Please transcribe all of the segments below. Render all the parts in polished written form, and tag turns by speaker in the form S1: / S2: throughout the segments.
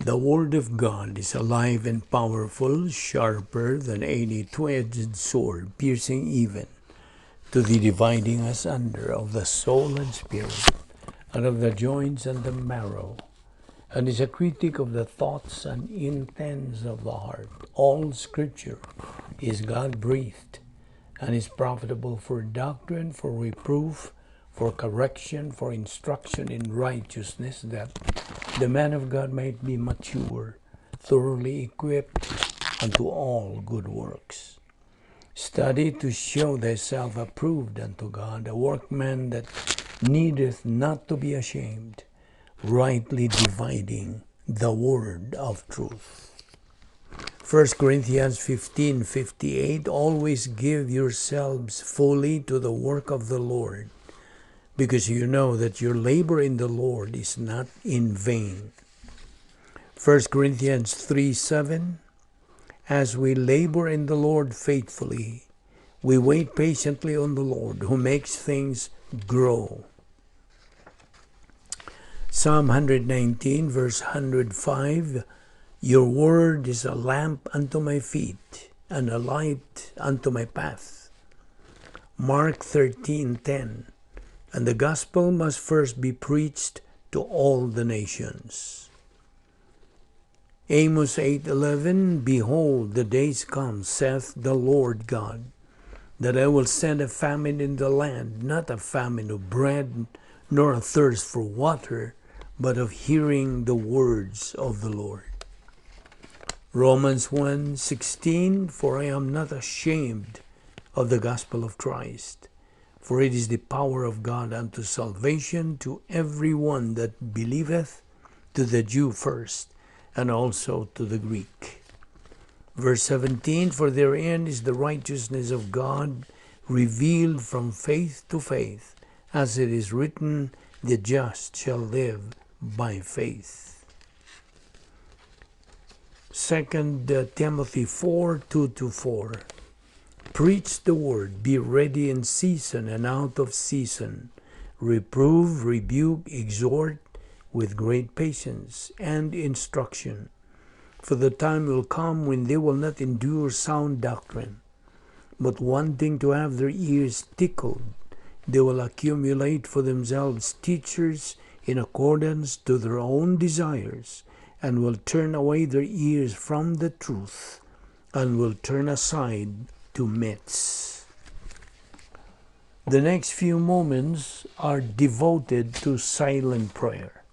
S1: The Word of God is alive and powerful, sharper than any two-edged sword, piercing even to the dividing asunder of the soul and spirit, and of the joints and the marrow, and is a critic of the thoughts and intents of the heart. All Scripture is God-breathed, and is profitable for doctrine, for reproof, for correction, for instruction in righteousness, that the man of God might be mature, thoroughly equipped unto all good works. Study to show thyself approved unto God, a workman that needeth not to be ashamed, rightly dividing the word of truth. 1 Corinthians 15:58, always give yourselves fully to the work of the Lord, because you know that your labor in the Lord is not in vain. 1 Corinthians 3:7, as we labor in the Lord faithfully, we wait patiently on the Lord, who makes things grow. Psalm 119, verse 105, your word is a lamp unto my feet, and a light unto my path. Mark 13:10, and the gospel must first be preached to all the nations. Amos 8:11, behold, the days come, saith the Lord God, that I will send a famine in the land, not a famine of bread, nor a thirst for water, but of hearing the words of the Lord. Romans 1:16, for I am not ashamed of the gospel of Christ, for it is the power of God unto salvation to every one that believeth, to the Jew first, and also to the Greek. Verse 17, for therein is the righteousness of God revealed from faith to faith, as it is written, the just shall live by faith. 2 Timothy 4:2-4, preach the word, be ready in season and out of season, reprove, rebuke, exhort with great patience and instruction. For the time will come when they will not endure sound doctrine, but wanting to have their ears tickled, they will accumulate for themselves teachers in accordance to their own desires, and will turn away their ears from the truth, and will turn aside to myths. The next few moments are devoted to silent prayer.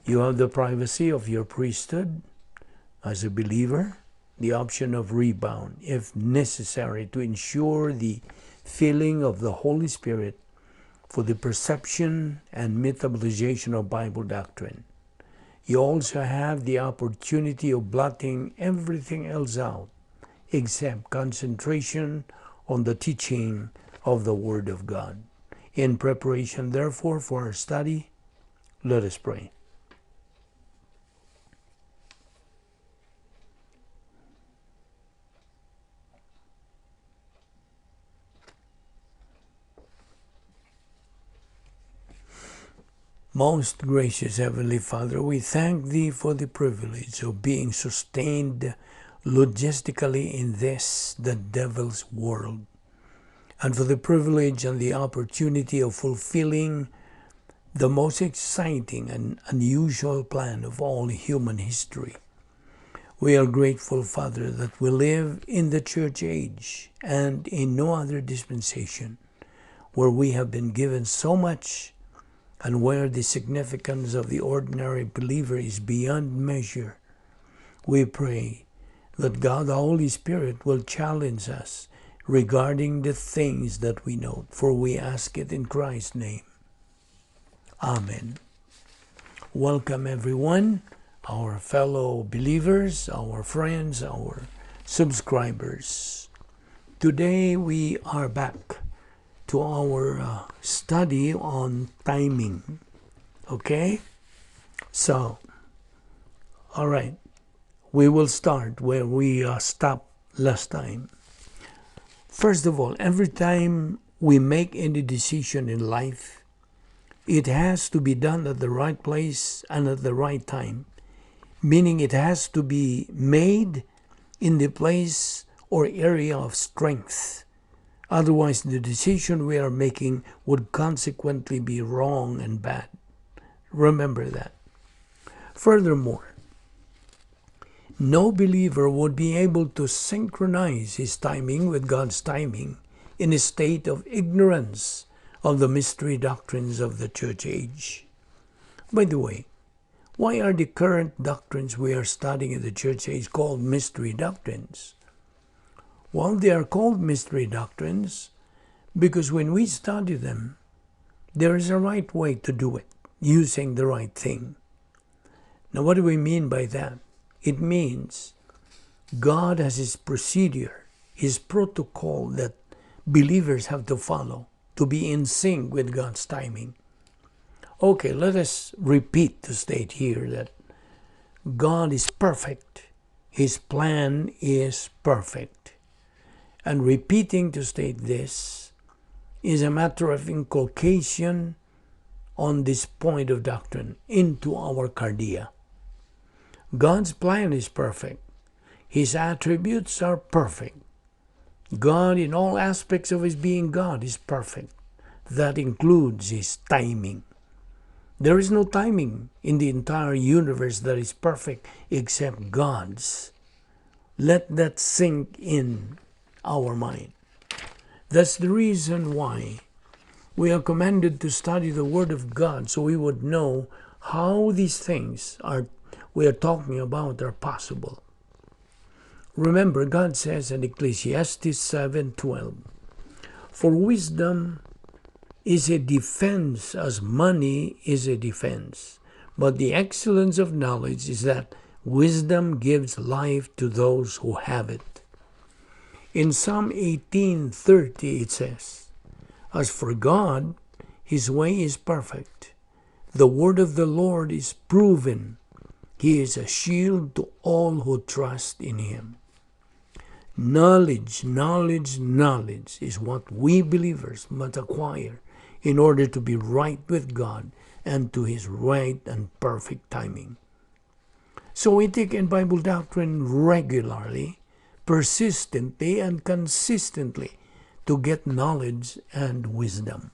S1: You have the privacy of your priesthood as a believer, the option of rebound, if necessary, to ensure the filling of the Holy Spirit for the perception and metabolization of Bible doctrine. You also have the opportunity of blotting everything else out, except concentration on the teaching of the Word of God. In preparation, therefore, for our study, let us pray. Most gracious Heavenly Father, we thank Thee for the privilege of being sustained logistically in this, the devil's world, and for the privilege and the opportunity of fulfilling the most exciting and unusual plan of all human history. We are grateful, Father, that we live in the church age and in no other dispensation where we have been given so much, and where the significance of the ordinary believer is beyond measure. We pray that God the Holy Spirit will challenge us regarding the things that we note, for we ask it in Christ's name. Amen. Welcome everyone, our fellow believers, our friends, our subscribers. Today we are back to our study on timing. Okay? So, all right. We will start where we stopped last time. First of all, every time we make any decision in life, it has to be done at the right place and at the right time, meaning it has to be made in the place or area of strength. Otherwise, the decision we are making would consequently be wrong and bad. Remember that. Furthermore, no believer would be able to synchronize his timing with God's timing in a state of ignorance of the mystery doctrines of the church age. By the way, why are the current doctrines we are studying in the church age called mystery doctrines? Well, they are called mystery doctrines because when we study them, there is a right way to do it, using the right thing. Now, what do we mean by that? It means God has His procedure, His protocol that believers have to follow to be in sync with God's timing. Okay, let us repeat to state here that God is perfect. His plan is perfect. And repeating to state this is a matter of inculcation on this point of doctrine into our cardia. God's plan is perfect. His attributes are perfect. God, in all aspects of His being God, is perfect. That includes His timing. There is no timing in the entire universe that is perfect except God's. Let that sink in our mind. That's the reason why we are commanded to study the Word of God so we would know how these things we are talking about are possible. Remember, God says in Ecclesiastes 7:12, "For wisdom is a defense as money is a defense. But the excellence of knowledge is that wisdom gives life to those who have it." In Psalm 18:30 it says, "As for God, His way is perfect. The word of the Lord is proven. He is a shield to all who trust in Him." Knowledge is what we believers must acquire in order to be right with God and to His right and perfect timing. So we take in Bible doctrine regularly, persistently, and consistently to get knowledge and wisdom.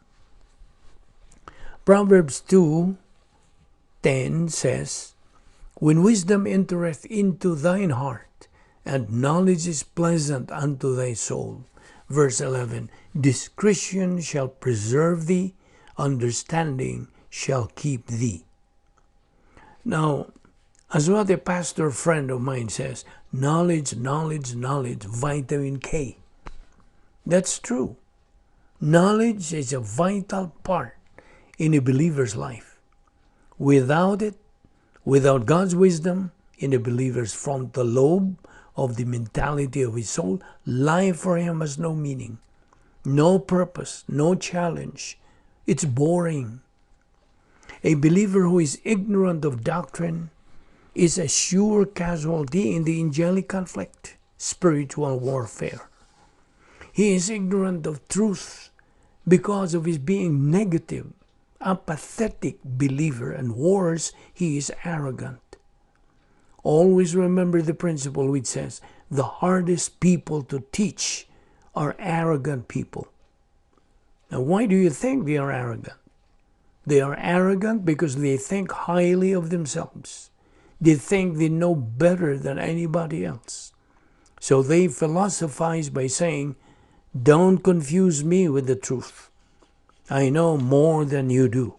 S1: Proverbs 2:10 says, "When wisdom entereth into thine heart, and knowledge is pleasant unto thy soul." Verse 11, "Discretion shall preserve thee, understanding shall keep thee." Now, as what a pastor friend of mine says, knowledge, vitamin K. That's true. Knowledge is a vital part in a believer's life. Without it, without God's wisdom in a believer's frontal lobe of the mentality of his soul, life for him has no meaning, no purpose, no challenge. It's boring. A believer who is ignorant of doctrine is a sure casualty in the angelic conflict, spiritual warfare. He is ignorant of truth because of his being negative, apathetic believer, and worse, he is arrogant. Always remember the principle which says the hardest people to teach are arrogant people. Now, why do you think they are arrogant? They are arrogant because they think highly of themselves. They think they know better than anybody else. So they philosophize by saying, "Don't confuse me with the truth. I know more than you do."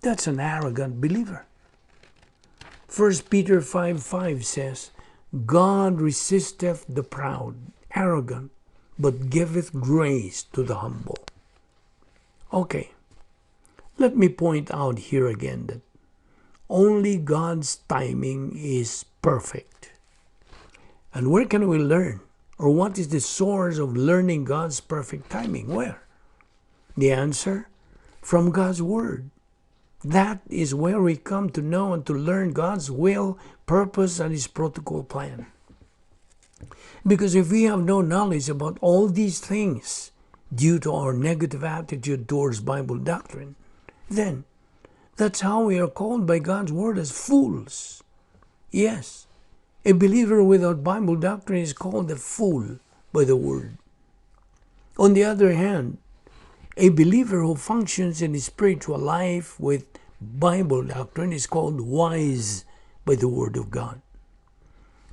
S1: That's an arrogant believer. 1 Peter 5:5 says, "God resisteth the proud, arrogant, but giveth grace to the humble." Okay, let me point out here again that only God's timing is perfect. And where can we learn? Or what is the source of learning God's perfect timing? Where? The answer? From God's Word. That is where we come to know and to learn God's will, purpose, and His protocol plan. Because if we have no knowledge about all these things due to our negative attitude towards Bible doctrine, then that's how we are called by God's Word as fools. Yes, a believer without Bible doctrine is called a fool by the Word. On the other hand, a believer who functions in his spiritual life with Bible doctrine is called wise by the Word of God.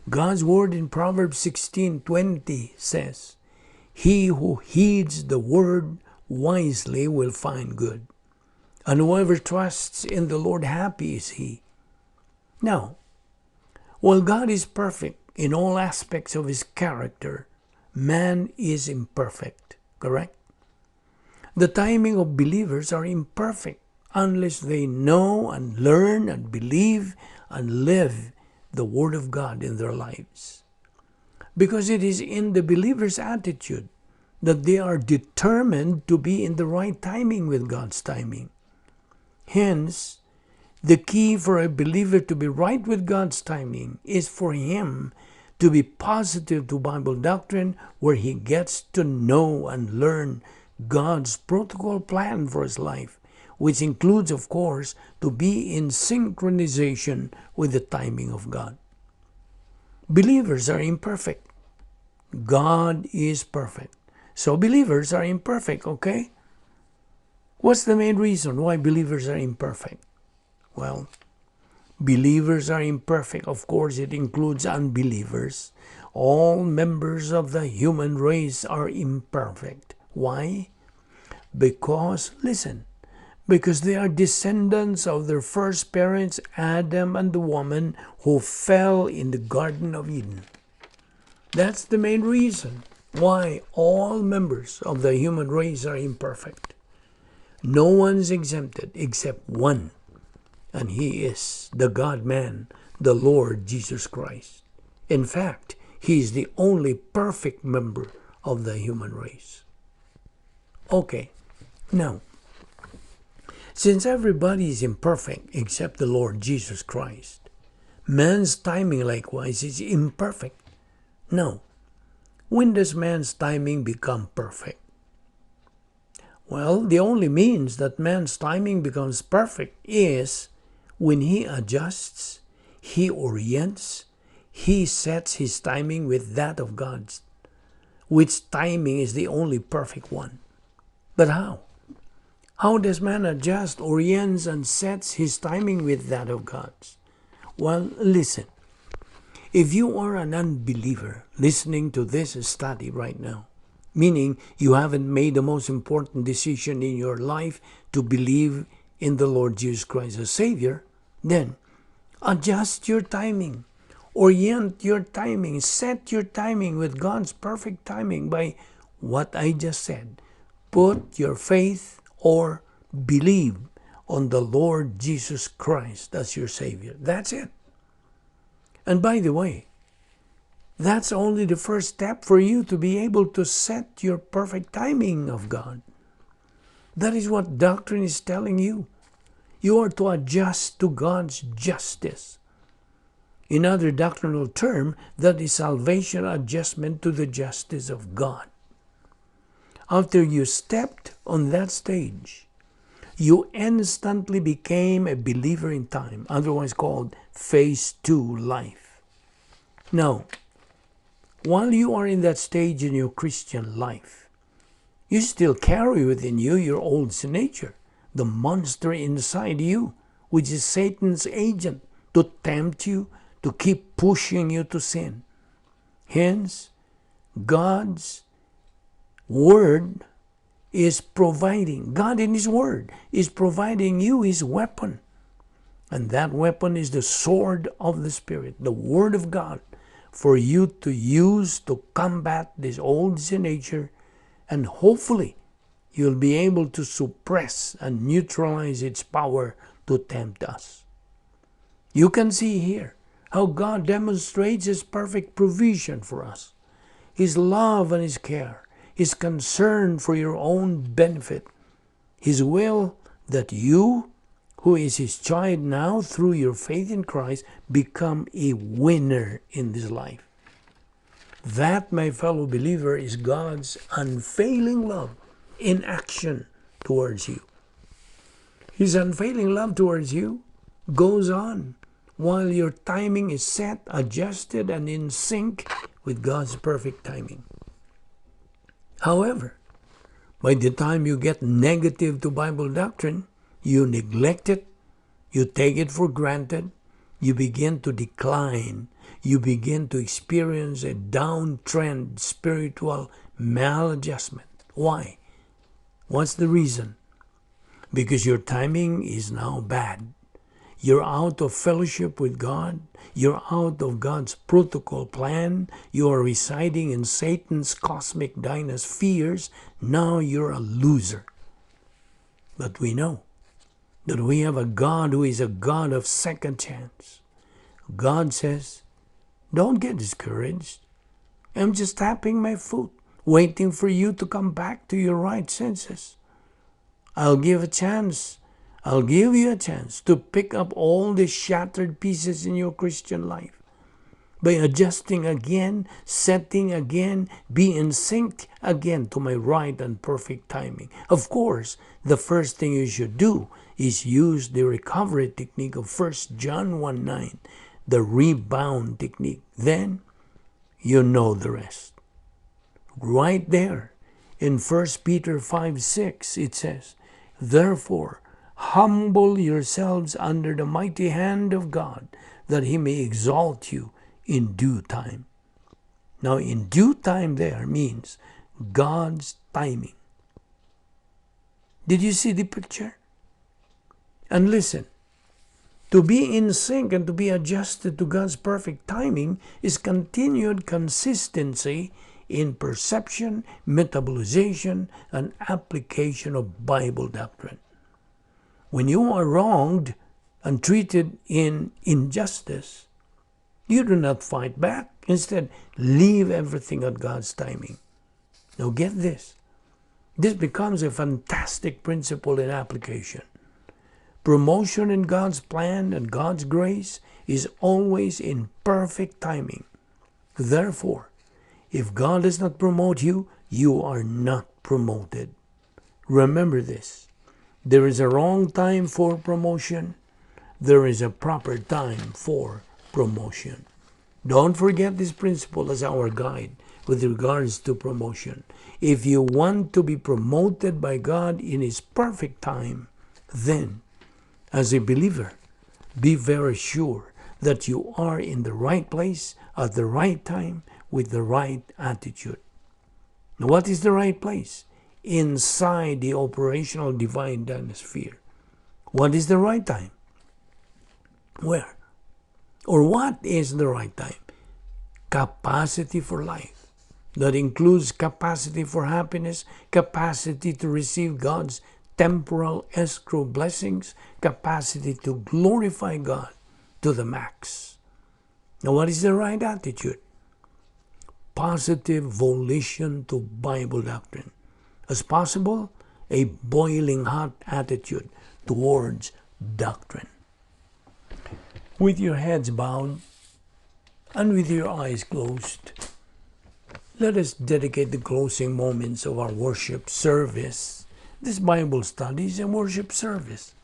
S1: God's Word in Proverbs 16:20 says, "He who heeds the Word wisely will find good, and whoever trusts in the Lord, happy is he." Now, while God is perfect in all aspects of his character, man is imperfect, correct? The timing of believers are imperfect unless they know and learn and believe and live the Word of God in their lives. Because it is in the believer's attitude that they are determined to be in the right timing with God's timing. Hence, the key for a believer to be right with God's timing is for him to be positive to Bible doctrine, where he gets to know and learn God's protocol plan for his life, which includes, of course, to be in synchronization with the timing of God. Believers are imperfect. God is perfect. So believers are imperfect, okay? What's the main reason why believers are imperfect? Well, believers are imperfect. Of course, it includes unbelievers. All members of the human race are imperfect. Why? Because, listen, because they are descendants of their first parents, Adam and the woman who fell in the Garden of Eden. That's the main reason why all members of the human race are imperfect. No one's exempted except one, and he is the God-man, the Lord Jesus Christ. In fact, he is the only perfect member of the human race. Okay, now, since everybody is imperfect except the Lord Jesus Christ, man's timing likewise is imperfect. Now, when does man's timing become perfect? Well, the only means that man's timing becomes perfect is when he adjusts, he orients, he sets his timing with that of God's, which timing is the only perfect one. But how? How does man adjust, orients, and sets his timing with that of God's? Well, listen. If you are an unbeliever listening to this study right now, meaning you haven't made the most important decision in your life to believe in the Lord Jesus Christ as Savior, then adjust your timing, orient your timing, set your timing with God's perfect timing by what I just said. Put your faith or believe on the Lord Jesus Christ as your Savior. That's it. And by the way, that's only the first step for you to be able to set your perfect timing of God. That is what doctrine is telling you. You are to adjust to God's justice. In other doctrinal term, that is salvation adjustment to the justice of God. After you stepped on that stage, you instantly became a believer in time, otherwise called phase 2 life. Now, while you are in that stage in your Christian life, you still carry within you your old sin nature, the monster inside you, which is Satan's agent to tempt you, to keep pushing you to sin. Hence, God's Word is providing, God in His Word is providing you His weapon. And that weapon is the sword of the Spirit, the Word of God, for you to use to combat this old sin nature, and hopefully you'll be able to suppress and neutralize its power to tempt us. You can see here how God demonstrates His perfect provision for us, His love and His care, His concern for your own benefit, His will that you, who is His child now through your faith in Christ, become a winner in this life. That, my fellow believer, is God's unfailing love in action towards you. His unfailing love towards you goes on while your timing is set, adjusted, and in sync with God's perfect timing. However, by the time you get negative to Bible doctrine, you neglect it, you take it for granted, you begin to decline, you begin to experience a downtrend spiritual maladjustment. Why? What's the reason? Because your timing is now bad. You're out of fellowship with God. You're out of God's protocol plan. You are residing in Satan's cosmic spheres. Now you're a loser. But we know that we have a God who is a God of second chance. God says, don't get discouraged. I'm just tapping my foot, waiting for you to come back to your right senses. I'll give a chance. I'll give you a chance to pick up all the shattered pieces in your Christian life. By adjusting again, setting again, be in sync again to my right and perfect timing. Of course, the first thing you should do is use the recovery technique of 1 John 1:9, the rebound technique. Then, you know the rest. Right there in 1 Peter 5:6, it says, therefore, humble yourselves under the mighty hand of God, that he may exalt you in due time. Now, in due time there means God's timing. Did you see the picture? And listen, to be in sync and to be adjusted to God's perfect timing is continued consistency in perception, metabolization, and application of Bible doctrine. When you are wronged and treated in injustice, you do not fight back. Instead, leave everything at God's timing. Now get this. This becomes a fantastic principle in application. Promotion in God's plan and God's grace is always in perfect timing. Therefore, if God does not promote you, you are not promoted. Remember this. There is a wrong time for promotion. There is a proper time for promotion. Don't forget this principle as our guide with regards to promotion. If you want to be promoted by God in His perfect time, then, as a believer, be very sure that you are in the right place at the right time with the right attitude. Now, what is the right place? Inside the operational divine dynasphere. What is the right time? Where? Or what is the right time? Capacity for life. That includes capacity for happiness, capacity to receive God's temporal escrow blessings, capacity to glorify God to the max. Now, what is the right attitude? Positive volition to Bible doctrine. As possible, a boiling hot attitude towards doctrine. With your heads bowed and with your eyes closed, let us dedicate the closing moments of our worship service. This Bible study is a worship service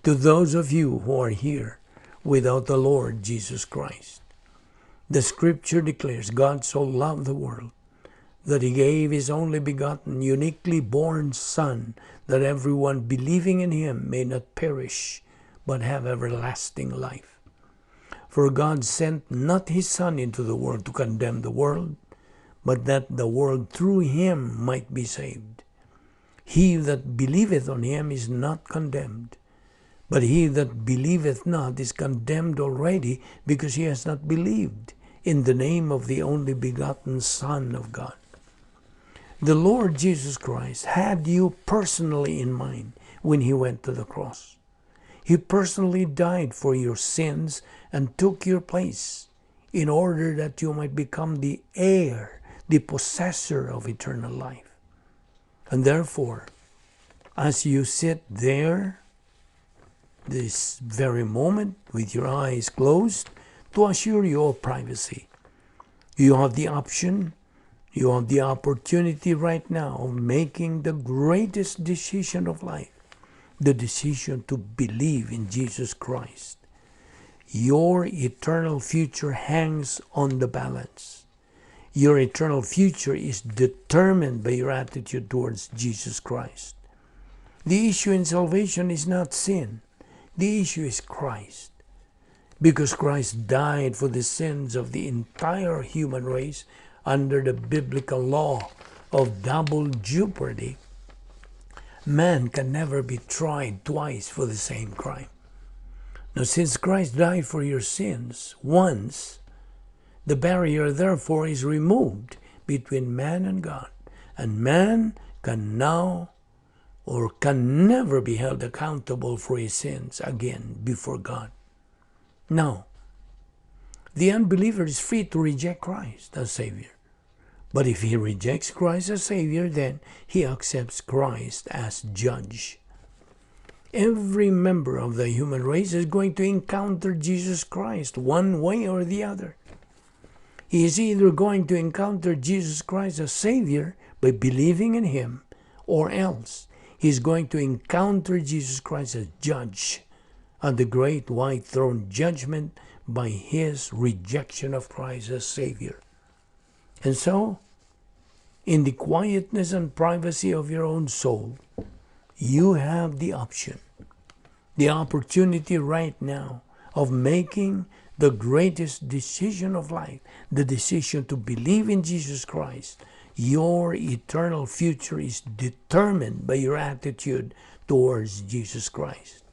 S1: to those of you who are here without the Lord Jesus Christ. The scripture declares God so loved the world that He gave His only begotten, uniquely born Son, that everyone believing in Him may not perish, but have everlasting life. For God sent not His Son into the world to condemn the world, but that the world through Him might be saved. He that believeth on Him is not condemned, but he that believeth not is condemned already, because he has not believed in the name of the only begotten Son of God. The Lord Jesus Christ had you personally in mind when He went to the cross. He personally died for your sins and took your place in order that you might become the heir, the possessor of eternal life. And therefore, as you sit there, this very moment, with your eyes closed, to assure you of privacy, you have the option, you have the opportunity right now of making the greatest decision of life, the decision to believe in Jesus Christ. Your eternal future hangs on the balance. Your eternal future is determined by your attitude towards Jesus Christ. The issue in salvation is not sin. The issue is Christ. Because Christ died for the sins of the entire human race under the biblical law of double jeopardy, man can never be tried twice for the same crime. Now, since Christ died for your sins once, the barrier therefore is removed between man and God, and man can now or can never be held accountable for his sins again before God. Now, the unbeliever is free to reject Christ as Savior. But if he rejects Christ as Savior, then he accepts Christ as Judge. Every member of the human race is going to encounter Jesus Christ one way or the other. He is either going to encounter Jesus Christ as Savior by believing in Him, or else he is going to encounter Jesus Christ as Judge at the great white throne judgment by his rejection of Christ as Savior. And so, in the quietness and privacy of your own soul, you have the option, the opportunity right now of making the greatest decision of life, the decision to believe in Jesus Christ. Your eternal future is determined by your attitude towards Jesus Christ.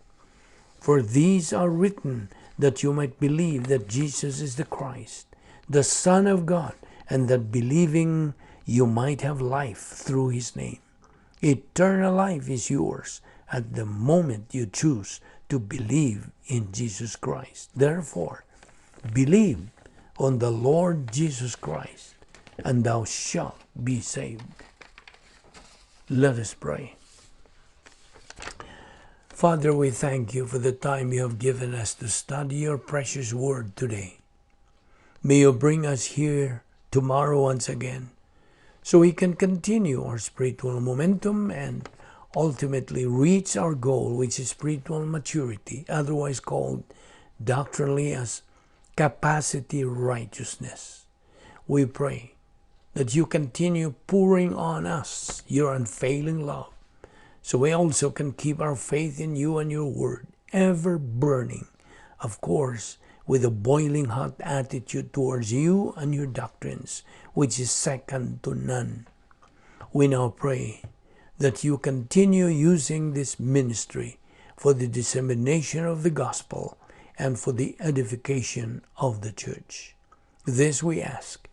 S1: For these are written that you might believe that Jesus is the Christ, the Son of God, and that believing you might have life through His name. Eternal life is yours at the moment you choose to believe in Jesus Christ. Therefore, believe on the Lord Jesus Christ, and thou shalt be saved. Let us pray. Father, we thank you for the time you have given us to study your precious word today. May you bring us here tomorrow once again, so we can continue our spiritual momentum and ultimately reach our goal, which is spiritual maturity, otherwise called doctrinally as capacity righteousness. We pray that you continue pouring on us your unfailing love, so we also can keep our faith in you and your word ever burning, of course, with a boiling hot attitude towards you and your doctrines, which is second to none. We now pray that you continue using this ministry for the dissemination of the gospel and for the edification of the church. This we ask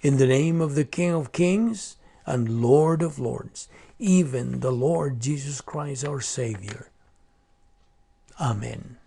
S1: in the name of the King of Kings and Lord of Lords, even the Lord Jesus Christ our Savior. Amen.